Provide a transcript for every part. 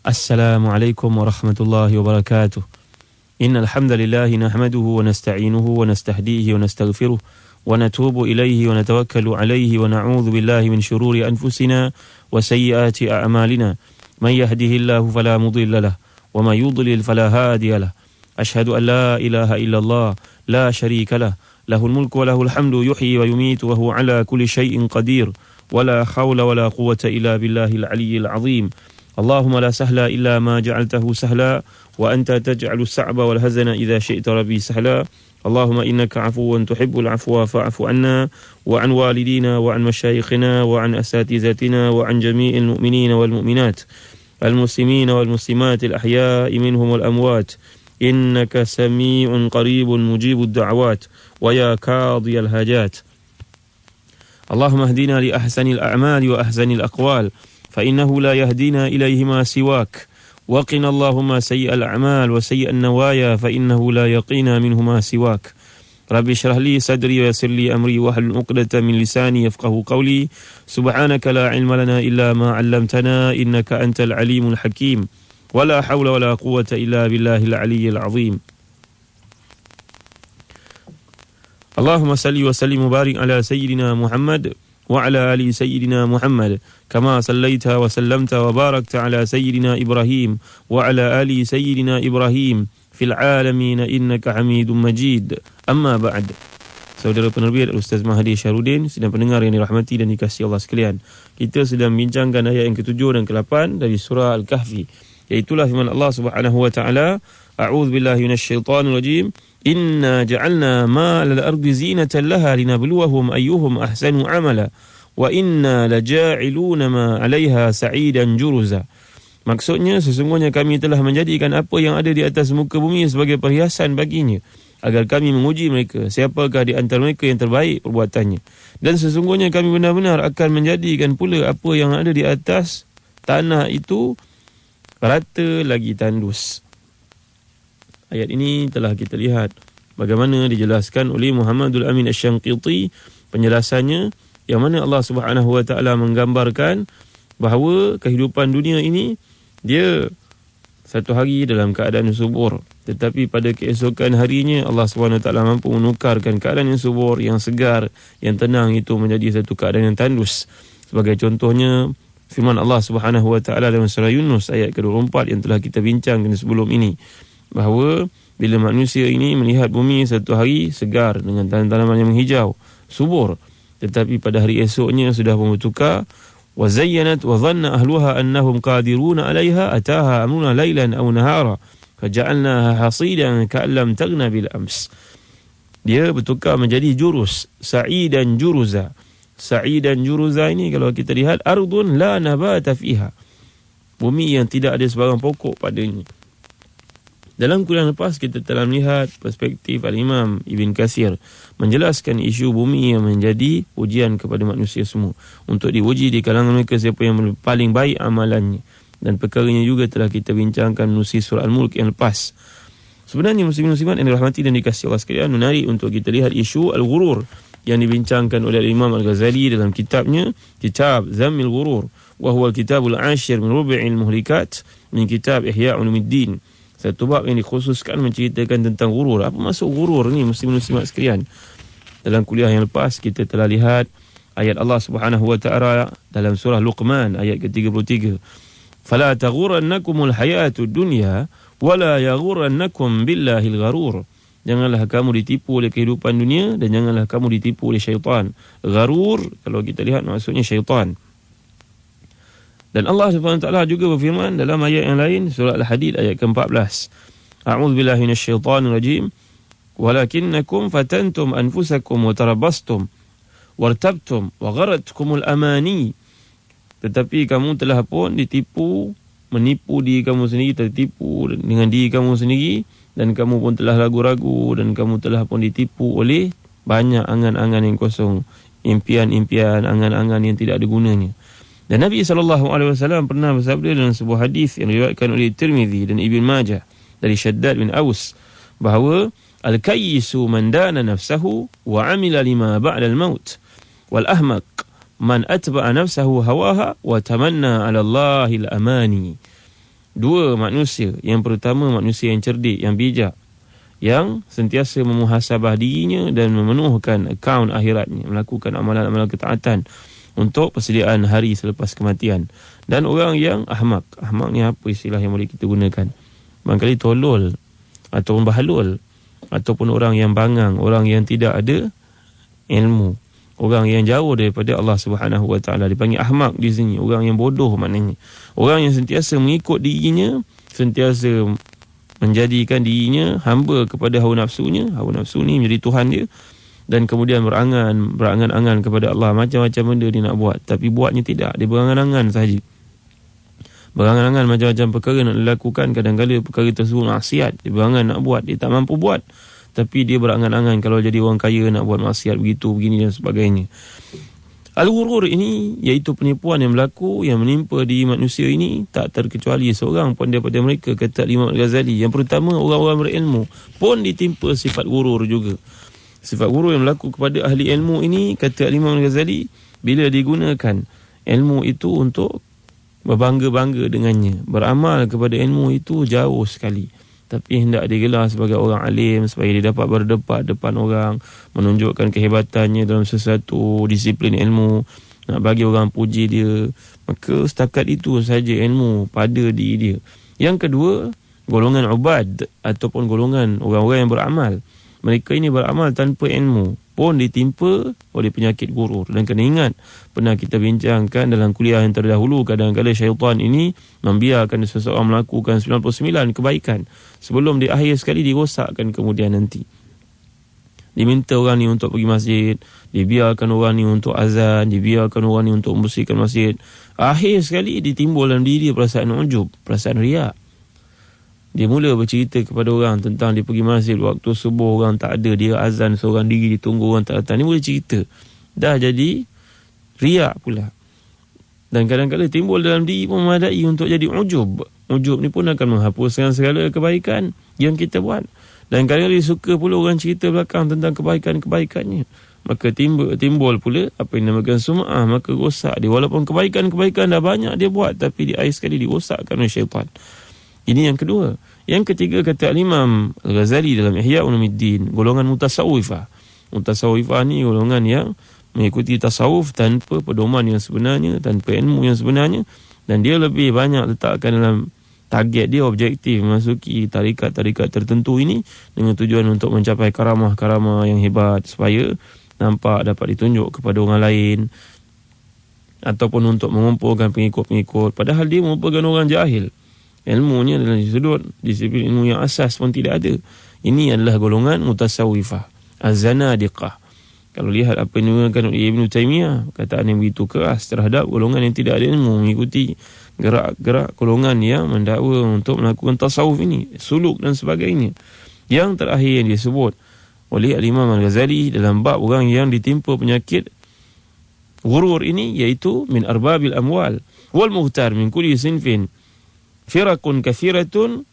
Assalamualaikum warahmatullahi wabarakatuh. Innal hamdalillah nahmaduhu wa nasta'inuhu wa nastahdihi wa nastaghfiruh wa natubu ilayhi wa natawakkalu alayhi wa na'udzu billahi min shururi anfusina wa sayyiati a'malina. Man yahdihillahu fala mudilla lahu wa may yudlil fala hadiya lahu. Ashhadu an la ilaha illallah la syarika lahu. Lahul mulku wa lahul hamdu yuhyi wa yumiitu wa huwa ala kulli syai'in qadir. Wa la hawla wa la quwwata illa billahil aliyyil azim. Allahumma la sahla illa ma ja'altahu sahla wa anta taj'alu as-sa'ba wal hazana idza syi'ta rabbi sahla. Allahumma innaka 'afuwun tuhibbul 'afwa fa'fu 'anna wa 'an walidina wa 'an masyayikhina wa 'an asatizatina wa 'an jami'il mu'minina wal mu'minat al muslimina wal muslimat al ahya'i minhum wal amwat innaka samii'un qaribun mujibud da'awat wa ya qadiyal hajat. Allahumma ihdina li ahsanil a'mali wa ahsanil aqwal فإنه لا يهدينا إليهما سواك وقنا اللهم سيء الأعمال وسيء النوايا فإنه لا يقينا منهما سواك. رب اشرح لي صدري ويسر لي أمري واحلل عقدة من لساني يفقهوا قولي. سبحانك لا علم لنا إلا ما علمتنا إنك أنت العليم الحكيم ولا حول ولا قوة إلا بالله العلي العظيم. اللهم صل وسلم وبارك على سيدنا محمد وعلى آل سيدنا محمد كما صليت وسلمت وباركت على سيدنا إبراهيم وعلى آل سيدنا إبراهيم في العالمين إنك حميد مجيد. أما بعد. Saudara penerbit Ustaz Mahdi Syarudin, sedang pendengar yang dirahmati dan dikasihi Allah sekalian, kita sedang bincangkan ayat yang ke-7 dan ke-8 dari surah Al-Kahfi, iaitulah firman Allah Subhanahu wa taala, a'udzu billahi minasyaitonir rajim, inna ja'alna ma 'alal ardi zinatan laha linabluwahum ayyuhum ahsanu 'amala wa inna laja'iluna ma 'alaiha sa'idan juruza. Maksudnya, sesungguhnya kami telah menjadikan apa yang ada di atas muka bumi sebagai perhiasan baginya, agar kami menguji mereka siapakah di antara mereka yang terbaik perbuatannya. Dan sesungguhnya kami benar-benar akan menjadikan pula apa yang ada di atas tanah itu rata lagi tandus. Ayat ini telah kita lihat bagaimana dijelaskan oleh Muhammadul Amin Asy-Syanqiti penjelasannya, yang mana Allah Subhanahu wa taala menggambarkan bahawa kehidupan dunia ini dia satu hari dalam keadaan subur, tetapi pada keesokan harinya Allah Subhanahu wa taala mampu menukarkan keadaan yang subur, yang segar, yang tenang itu menjadi satu keadaan yang tandus. Sebagai contohnya firman Allah Subhanahu wa taala dalam surah Yunus ayat ke-24 yang telah kita bincangkan sebelum ini, bahawa bila manusia ini melihat bumi satu hari segar dengan tanaman yang menghijau, subur, tetapi pada hari esoknya sudah bertukar, wa zayyanat wa dhanna ahluha annahum qadiruna 'alayha ataha amruna laylan aw nahara faja'alnaha hasidan ka'an lam taghna bil ams. Dia bertukar menjadi jurus, sa'idan juruza. Sa'idan juruza ini kalau kita lihat, ardun la nabata fiha, bumi yang tidak ada sebarang pokok padanya. Dalam kuliah lepas kita telah melihat perspektif Al-Imam Ibn Katsir menjelaskan isu bumi yang menjadi ujian kepada manusia semua, untuk diuji di kalangan mereka siapa yang paling baik amalannya. Dan perkaranya juga telah kita bincangkan menerusi surah Al-Mulk yang lepas. Sebenarnya muslimin-muslimat yang dirahmati dan dikasihi Allah sekalian, menarik untuk kita lihat isu Al-Ghurur yang dibincangkan oleh Imam Al-Ghazali dalam kitabnya Kitab Zammil Ghurur wa huwa al-kitabul 'ashir min rubu'il muhlikat min kitab Ihya Ulumuddin. Satu bab yang dikhususkan menceritakan tentang ghurur. Apa maksud ghurur ni muslimin-muslimat sekalian? Dalam kuliah yang lepas kita telah lihat ayat Allah Subhanahu wa taala dalam surah Luqman ayat ke-33. Fala taghurannakumul hayatud dunya wala yaghurrannakum billahil gharur. Janganlah kamu ditipu oleh kehidupan dunia dan janganlah kamu ditipu oleh syaitan. Gharur kalau kita lihat maksudnya syaitan. Dan Allah Subhanahu wa taala juga berfirman dalam ayat yang lain, surah Al-Hadid ayat ke-14. A'udzu billahi minasyaitonir rajim. Walakinnakum fatantum anfusakum wa tarabbastum wartabtum wa gharatkumul amani. Tetapi kamu telah pun ditipu, menipu diri kamu sendiri, tertipu dengan diri kamu sendiri, dan kamu pun telah ragu-ragu, dan kamu telah pun ditipu oleh banyak angan-angan yang kosong, impian-impian, angan-angan yang tidak ada gunanya. Dan Nabi SAW pernah bersabda dalam sebuah hadis yang diriwayatkan oleh Tirmizi dan Ibn Majah dari Shaddad bin Aus, bahawa al-kayyisu man dana nafsahu wa amila lima ba'da al-maut, wal ahmaq man atba'a nafsahu hawaha wa tamanna 'ala Allahil amani. dua manusia. Yang pertama manusia yang cerdik, yang bijak, yang sentiasa memuhasabah dirinya dan memenuhkan akaun akhiratnya, melakukan amalan-amalan ketaatan untuk persediaan hari selepas kematian. Dan orang yang ahmak. Ahmak ni apa istilah yang boleh kita gunakan? Barangkali tolol ataupun bahalul, ataupun orang yang bangang, orang yang tidak ada ilmu, orang yang jauh daripada Allah Subhanahu Wa Taala. Dipanggil ahmak di sini, orang yang bodoh maknanya. Orang yang sentiasa mengikut dirinya, sentiasa menjadikan dirinya hamba kepada hawa nafsunya. Hawa nafsu ni menjadi Tuhan dia. Dan kemudian berangan-angan kepada Allah. Macam-macam benda dia nak buat, tapi buatnya tidak. Dia berangan-angan sahaja. Berangan-angan macam-macam perkara nak dilakukan. Kadang-kadang perkara tersebut maksiat. Dia berangan nak buat, dia tak mampu buat, tapi dia berangan-angan kalau jadi orang kaya nak buat maksiat begitu, begini dan sebagainya. Al-ghurur ini iaitu penipuan yang berlaku, yang menimpa diri manusia ini, tak terkecuali seorang pun daripada mereka, kata Imam Al-Ghazali. Yang pertama, orang-orang berilmu pun ditimpa sifat ghurur juga. Sifat ghurur yang berlaku kepada ahli ilmu ini, kata Imam Al-Ghazali, bila digunakan ilmu itu untuk berbangga-bangga dengannya, beramal kepada ilmu itu jauh sekali, tapi hendak digelar sebagai orang alim supaya dia dapat berdebat depan orang, menunjukkan kehebatannya dalam sesuatu disiplin ilmu, nak bagi orang puji dia, maka setakat itu saja ilmu pada diri dia. Yang kedua, golongan ubad ataupun golongan orang-orang yang beramal. Mereka ini beramal tanpa ilmu pun ditimpa oleh penyakit ghurur. Dan kena ingat, pernah kita bincangkan dalam kuliah yang terdahulu, kadang-kadang syaitan ini membiarkan seseorang melakukan 99 kebaikan sebelum di akhir sekali dirosakkan kemudian nanti. Diminta orang ni untuk pergi masjid, dibiarkan orang ni untuk azan, dibiarkan orang ni untuk membersihkan masjid. Akhir sekali ditimbul dalam diri perasaan ujub, perasaan riak. Dia mula bercerita kepada orang tentang dia pergi masjid waktu subuh, orang tak ada, dia azan seorang diri, ditunggu orang tak datang. Ni boleh cerita. Dah jadi riak pula. Dan kadang-kadang timbul dalam diri pun memadai untuk jadi ujub. Ujub ni pun akan menghapuskan segala kebaikan yang kita buat. Dan kadang-kadang dia suka pula orang cerita belakang tentang kebaikan-kebaikannya. Maka timbul pula apa yang dinamakan sum'ah, maka rosak dia. Walaupun kebaikan-kebaikan dah banyak dia buat, tapi di akhir sekali dirosakkan oleh syaitan. Ini yang kedua. Yang ketiga, kata Imam Al-Ghazali dalam Ihya Ulumuddin, golongan mutasawwifah. Mutasawwifah ni golongan yang mengikuti tasawuf tanpa pedoman yang sebenarnya, tanpa ilmu yang sebenarnya, dan dia lebih banyak letakkan dalam target dia, objektif memasuki tarikat-tarikat tertentu ini dengan tujuan untuk mencapai karamah-karamah yang hebat supaya nampak dapat ditunjuk kepada orang lain, ataupun untuk mengumpulkan pengikut-pengikut, padahal dia mengumpulkan orang jahil. Ilmunya dalam sudut disiplin ilmu yang asas pun tidak ada. Ini adalah golongan mutasawwifah, az-zanadiqah. Kalau lihat apa yang digunakan oleh Ibn Taymiyah, kataan yang begitu keras terhadap golongan yang tidak ada ilmu, mengikuti gerak-gerak golongan yang mendakwa untuk melakukan tasawuf ini, suluk dan sebagainya. Yang terakhir yang disebut oleh Imam Al-Ghazali dalam bab orang yang ditimpa penyakit ghurur ini, iaitu min arbabil amwal wal muhtar min kulli sinfin firakun kathiratun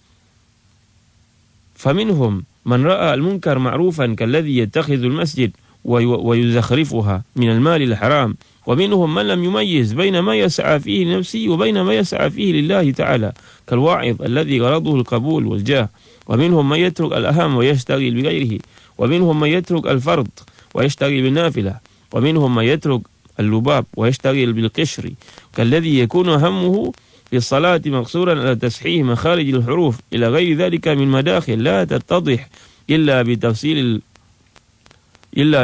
faminhum man ra'a al-munkar ma'rufan kalladhi yattakhidhu al-masjid wa yuzakhrifuha min al-mal al-haram wa minhum man lam yumayyiz bayna ma yas'a fihi nafsi wa bayna ma yas'a fihi lillahi ta'ala kal-wa'id alladhi gharaduhu al-qabul wal-jah wa minhum man yatruk al-aham wa yashtagil bighayrihi wa minhum man yatruk al-fard wa yashtagil bin-nafilah wa minhum man yatruk al-lubab wa yashtagil bil-qishri kalladhi yakunu hammuhu في الصلاة مقصورا على تصحيح مخارج الحروف إلى غير ذلك من مداخل لا تتضح إلا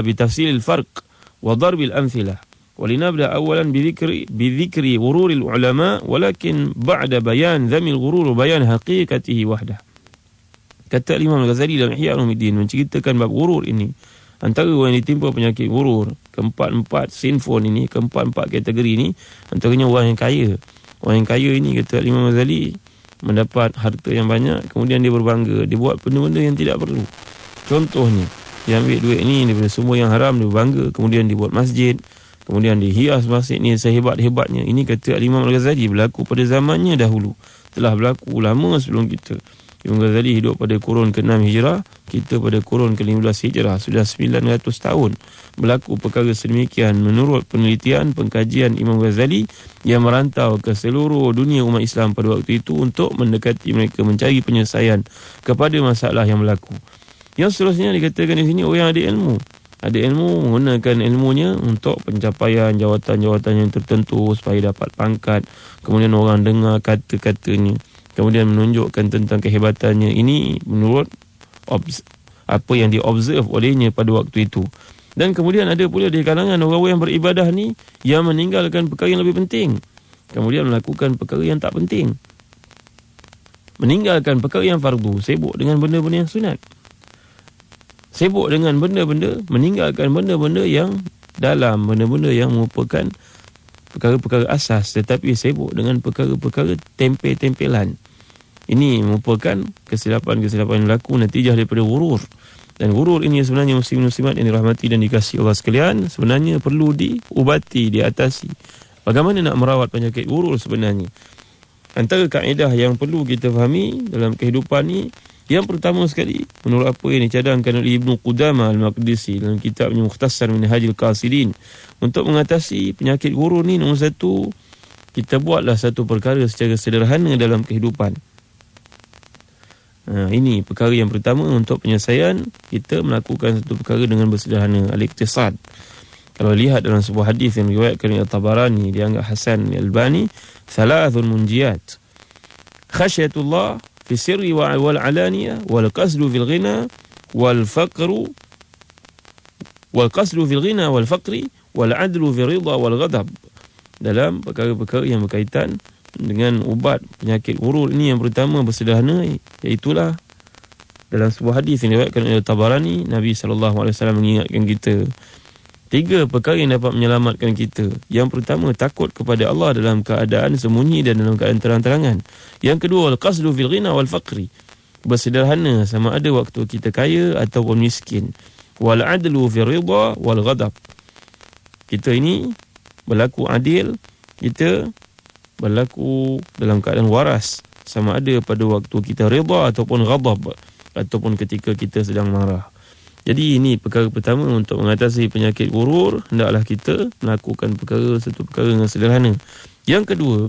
بتفصيل الفرق وضرب الأمثلة. ولنبدأ أولا بذكر غرور العلماء ولكن بعد بيان ذم الغرور وبيان حقيقته وحده. Kata Imam Al-Ghazali dalam Ihya Ulumuddin menceritakan bab gurur ini, antara orang yang ditimpa penyakit gurur, keempat-empat sinfon ini, keempat-empat kategori ini, antaranya orang yang kaya. Orang yang kaya ini, kata Imam Ghazali, mendapat harta yang banyak, kemudian dia berbangga, dia buat benda-benda yang tidak perlu. Contohnya, dia ambil duit ni daripada sumber yang haram, dia berbangga, kemudian dia buat masjid, kemudian dia hias masjid ni sehebat-hebatnya. Ini kata Imam Al-Ghazali berlaku pada zamannya dahulu, telah berlaku lama sebelum kita. Imam Ghazali hidup pada kurun ke-6 Hijrah, kita pada kurun ke-15 Hijrah. Sudah 900 tahun berlaku perkara sedemikian menurut penelitian pengkajian Imam Ghazali yang merantau ke seluruh dunia umat Islam pada waktu itu untuk mendekati mereka, mencari penyelesaian kepada masalah yang berlaku. Yang seterusnya dikatakan di sini, orang yang ada ilmu. Ada ilmu, menggunakan ilmunya untuk pencapaian jawatan-jawatan yang tertentu supaya dapat pangkat. Kemudian orang dengar kata-katanya, kemudian menunjukkan tentang kehebatannya. Ini menurut apa yang diobserve olehnya pada waktu itu. Dan kemudian ada pula di kalangan orang-orang yang beribadah ni yang meninggalkan perkara yang lebih penting, kemudian melakukan perkara yang tak penting. Meninggalkan perkara yang fardu, sibuk dengan benda-benda yang sunat. Sibuk dengan benda-benda, meninggalkan benda-benda yang dalam, benda-benda yang merupakan perkara-perkara asas, tetapi sibuk dengan perkara-perkara tempel-tempelan. Ini merupakan kesilapan-kesilapan yang berlaku natijah daripada ghurur. Dan ghurur ini sebenarnya muslim-muslimat yang dirahmati dan dikasihi Allah sekalian, sebenarnya perlu diubati, diatasi. Bagaimana nak merawat penyakit ghurur sebenarnya? Antara kaedah yang perlu kita fahami dalam kehidupan ni, yang pertama sekali, menurut apa yang dicadangkan oleh Ibnu Qudamah Al-Maqdisi dalam kitabnya Mukhtasar Minhajul Qasidin, untuk mengatasi penyakit ghurur ni, nombor satu, kita buatlah satu perkara secara sederhana dalam kehidupan. Ini perkara yang pertama untuk penyelesaian, kita melakukan satu perkara dengan bersederhana, al-iqtisad. Kalau lihat dalam sebuah hadis yang diriwayatkan oleh Tabarani, dianggap Hasan Al-Albani, thalathun munjiyat, khasyatullah fi sirri wal alaniyah, wal qasdu fil ghina wal faqru, wal qasdu fil ghina wal faqri, wal adlu fi ridha wal ghadab. Dalam perkara-perkara yang berkaitan dengan ubat penyakit ghurur ini, yang pertama bersederhana, iaitulah dalam sebuah hadis yang diriwayatkan oleh Tabarani, Nabi SAW mengingatkan kita 3 perkara yang dapat menyelamatkan kita. Yang pertama, takut kepada Allah dalam keadaan sembunyi dan dalam keadaan terang-terangan. Yang kedua, al-qasdu fil ghina wal faqri, bersederhana sama ada waktu kita kaya ataupun miskin. Wal adlu fi ridha wal ghadab, kita ini berlaku adil, kita berlaku dalam keadaan waras, sama ada pada waktu kita ridha ataupun ghadab, ataupun ketika kita sedang marah. Jadi ini perkara pertama untuk mengatasi penyakit ghurur, hendaklah kita melakukan satu perkara dengan sederhana. Yang kedua,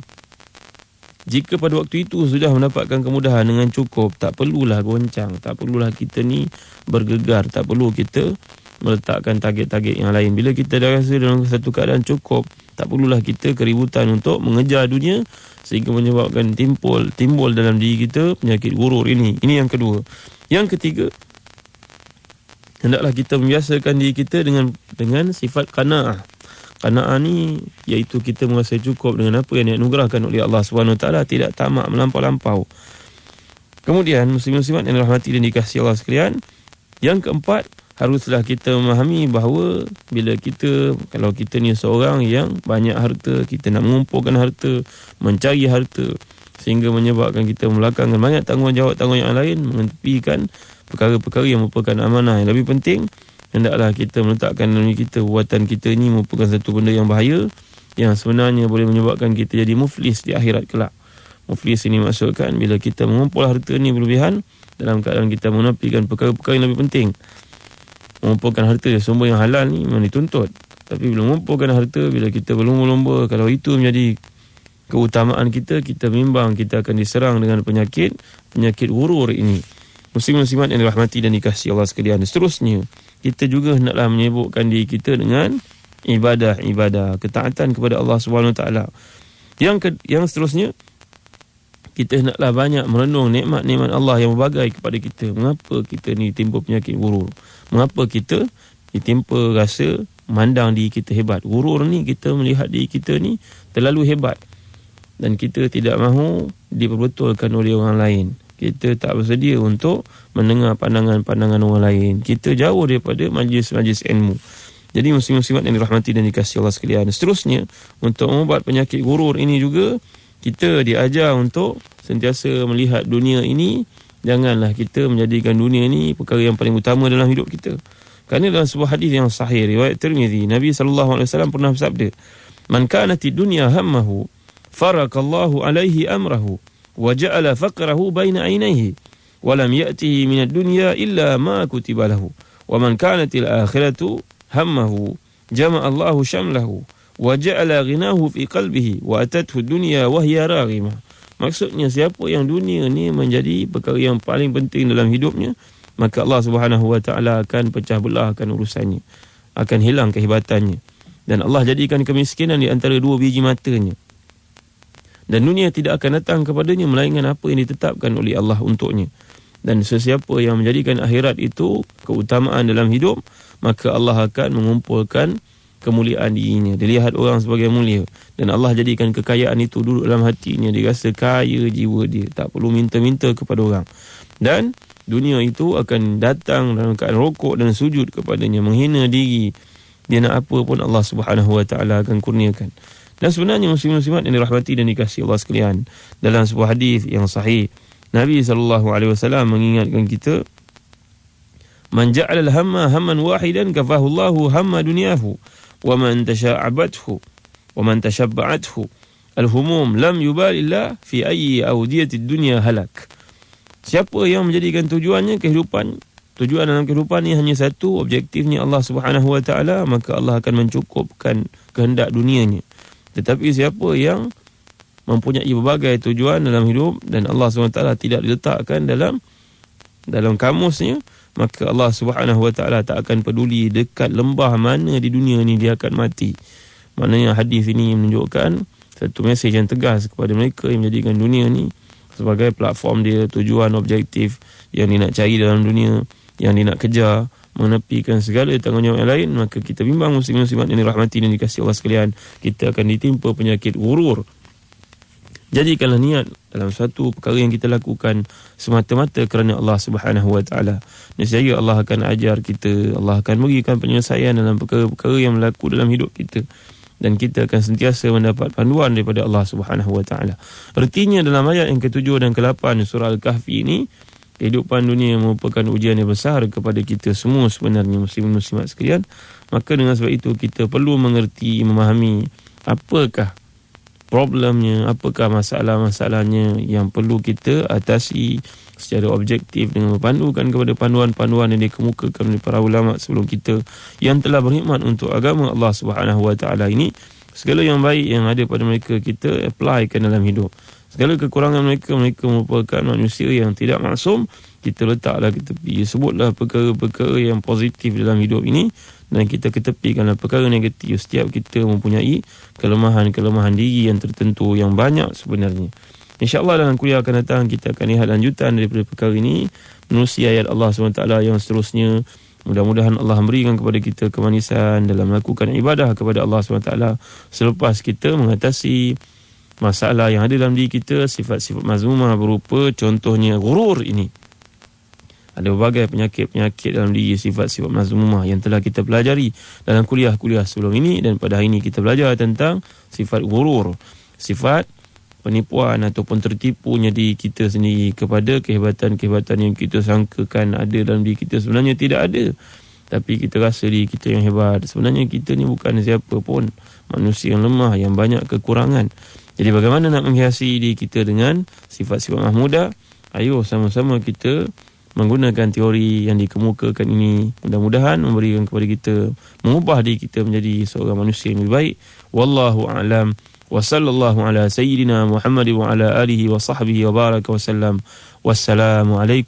jika pada waktu itu sudah mendapatkan kemudahan dengan cukup, tak perlulah goncang, tak perlulah kita ni bergegar, tak perlu kita meletakkan target-target yang lain. Bila kita dah rasa dalam satu keadaan cukup, tak perlulah kita keributan untuk mengejar dunia sehingga menyebabkan timbul dalam diri kita penyakit ghurur ini. Ini yang kedua. Yang ketiga, hendaklah kita membiasakan diri kita dengan sifat qanaah. Qanaah ni iaitu kita merasa cukup dengan apa yang dianugerahkan oleh Allah SWT, tidak tamak melampau-lampau. Kemudian muslim-muslimat yang dirahmati dan dikasihi Allah sekalian, yang keempat, haruslah kita memahami bahawa kalau kita ni seorang yang banyak harta, kita nak mengumpulkan harta, mencari harta, sehingga menyebabkan kita melakangkan banyak tanggungjawab-tanggungjawab yang lain, mengetepikan perkara-perkara yang merupakan amanah yang lebih penting. Hendaklah kita meletakkan dalam diri kita, buatan kita ni merupakan satu benda yang bahaya, yang sebenarnya boleh menyebabkan kita jadi muflis di akhirat kelak. Muflis ini maksudkan bila kita mengumpul harta ni berlebihan dalam keadaan kita menafikan perkara-perkara yang lebih penting. Mengumpulkan harta sumber yang halal ni memang dituntut, tapi bila mengumpulkan harta, bila kita berlomba-lomba, kalau itu menjadi keutamaan kita bimbang kita akan diserang dengan penyakit ghurur ini. Muslim-muslimat yang dirahmati dan dikasihi Allah sekalian, seterusnya kita juga hendaklah menyibukkan diri kita dengan ibadah, ketaatan kepada Allah SWT. Yang seterusnya, kita hendaklah banyak merenung nikmat-nikmat Allah yang berbagai kepada kita. Mengapa kita ni timbul penyakit ghurur? Mengapa kita ditimpa rasa memandang diri kita hebat? Ghurur ni kita melihat diri kita ni terlalu hebat, dan kita tidak mahu diperbetulkan oleh orang lain. Kita tak bersedia untuk mendengar pandangan-pandangan orang lain. Kita jauh daripada majlis-majlis ilmu. Jadi muslim-muslimat yang dirahmati dan dikasihi Allah sekalian, seterusnya untuk mengubat penyakit ghurur ini juga, kita diajar untuk sentiasa melihat dunia ini. Janganlah kita menjadikan dunia ini perkara yang paling utama dalam hidup kita. Kerana dalam sebuah hadis yang sahih riwayat Tirmizi, Nabi SAW pernah bersabda, "Man kanati dunya hammahu, farakallahu alaihi amrahu, wa ja'ala faqrahu baina ainaihi." walam ya'tihi minad dunya illa ma kutiba lahu. Wa man kanatil akhiratu hammahu jama'a Allahu syamlahu wa ja'ala ghinahu fi qalbihi wa atathu dunya wa hiya raghimah. Maksudnya siapa yang dunia ni menjadi perkara yang paling penting dalam hidupnya, maka Allah Subhanahu wa taala akan pecah belahkan urusannya, akan hilang kehebatannya, dan Allah jadikan kemiskinan di antara dua biji matanya. Dan dunia tidak akan datang kepadanya melainkan apa yang ditetapkan oleh Allah untuknya. Dan sesiapa yang menjadikan akhirat itu keutamaan dalam hidup, maka Allah akan mengumpulkan kemuliaan dirinya. Dilihat orang sebagai mulia, dan Allah jadikan kekayaan itu duduk dalam hatinya. Dia rasa kaya jiwa dia, tak perlu minta-minta kepada orang. Dan dunia itu akan datang dalam keadaan rokok dan sujud kepadanya, menghina diri. Dia nak apa pun Allah Subhanahu wa taala akan kurniakan. Dan sebenarnya muslim-muslimat yang dirahmati dan dikasihi Allah sekalian, dalam sebuah hadis yang sahih, Nabi SAW mengingatkan kita, man ja'ala al-hamma hamman wahidan kafahu Allahu hamma dunyahu wa man tasha'abathu wa man tashabba'athu al-humum lam yubalillah fi ayyi awdiyatid dunya halak. Siapa yang menjadikan tujuan dalam kehidupan ni hanya satu, objektifnya Allah Subhanahu wa taala, maka Allah akan mencukupkan kehendak dunianya. Tetapi siapa yang mempunyai berbagai tujuan dalam hidup dan Allah SWT tidak diletakkan dalam kamusnya, maka Allah Subhanahu wa taala tak akan peduli dekat lembah mana di dunia ni dia akan mati. Maknanya hadis ini menunjukkan satu mesej yang tegas kepada mereka yang menjadikan dunia ni sebagai platform dia, tujuan objektif yang dia nak cari dalam dunia, yang dia nak kejar, menepikan segala tanggungjawab yang lain. Maka kita bimbang muslim-muslimat yang dirahmati dan dikasihi Allah sekalian, kita akan ditimpa penyakit ghurur. Jadikanlah niat dalam satu perkara yang kita lakukan semata-mata kerana Allah Subhanahu wa taala. Nescaya Allah akan ajar kita, Allah akan berikan penyelesaian dalam perkara-perkara yang berlaku dalam hidup kita, dan kita akan sentiasa mendapat panduan daripada Allah Subhanahu wa taala. Artinya dalam ayat yang ke-7 dan ke-8 surah Al-Kahfi ini, kehidupan dunia merupakan ujian yang besar kepada kita semua sebenarnya, muslim-muslimat sekalian. Maka dengan sebab itu kita perlu mengerti, memahami apakah problemnya, apakah masalah-masalahnya yang perlu kita atasi secara objektif dengan berpandukan kepada panduan-panduan yang dikemukakan oleh para ulama sebelum kita yang telah berkhidmat untuk agama Allah Subhanahu wa taala ini. Segala yang baik yang ada pada mereka kita applykan dalam hidup. Segala kekurangan mereka merupakan manusia yang tidak maksum, kita letaklah ke tepi. Sebutlah perkara-perkara yang positif dalam hidup ini, dan kita ketepikanlah perkara negatif. Setiap kita mempunyai kelemahan-kelemahan diri yang tertentu yang banyak sebenarnya. InsyaAllah dalam kuliah akan datang kita akan lihat lanjutan daripada perkara ini, menerusi ayat Allah SWT yang seterusnya. Mudah-mudahan Allah memberikan kepada kita kemanisan dalam melakukan ibadah kepada Allah SWT selepas kita mengatasi masalah yang ada dalam diri kita, sifat-sifat mazmumah berupa contohnya ghurur ini. Ada berbagai penyakit-penyakit dalam diri sifat-sifat mazmumah yang telah kita pelajari dalam kuliah-kuliah sebelum ini, dan pada hari ini kita belajar tentang sifat ghurur, sifat penipuan ataupun tertipunya diri kita sendiri kepada kehebatan-kehebatan yang kita sangkakan ada dalam diri kita. Sebenarnya tidak ada, tapi kita rasa diri kita yang hebat. Sebenarnya kita ni bukan siapa pun, manusia yang lemah, yang banyak kekurangan. Jadi bagaimana nak menghiasi diri kita dengan sifat-sifat mahmudah? Ayo sama-sama kita menggunakan teori yang dikemukakan ini. Mudah-mudahan memberikan kepada kita, mengubah diri kita menjadi seorang manusia yang lebih baik. Wallahu a'lam. Wa sallallahu ala sayyidina Muhammad wa ala alihi wa sahbihi wa baraka wa sallam. Wassalamualaikum.